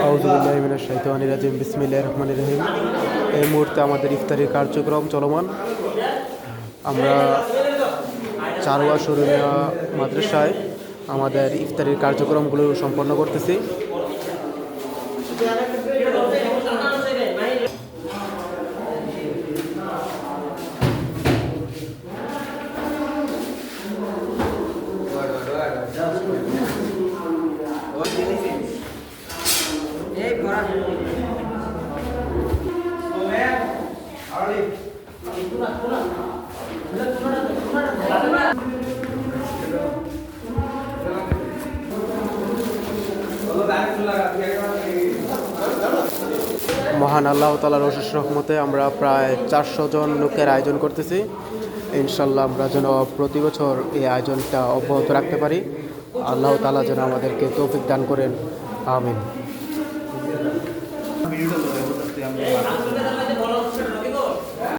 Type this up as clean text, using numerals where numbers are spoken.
আউযুবিল্লাহি মিনাশ শাইতানির রাজিম বিসমিল্লাহির রহমানির রহিম। এই মুহূর্তে আমাদের ইফতারির কার্যক্রম চলমান। আমরা চারোয়া শরীয়া মাদ্রাসায় আমাদের ইফতারির কার্যক্রমগুলো সম্পন্ন করতেছি। মহান আল্লাহ তাআলার অশেষ রহমতে আমরা প্রায় 400 জন লোকের আয়োজন করতেছি। ইনশাল্লাহ আমরা যেন প্রতি বছর এই আয়োজনটা অব্যাহত রাখতে পারি। আল্লাহ তাআলা যেন আমাদেরকে তৌফিক দান করেন, আমিন।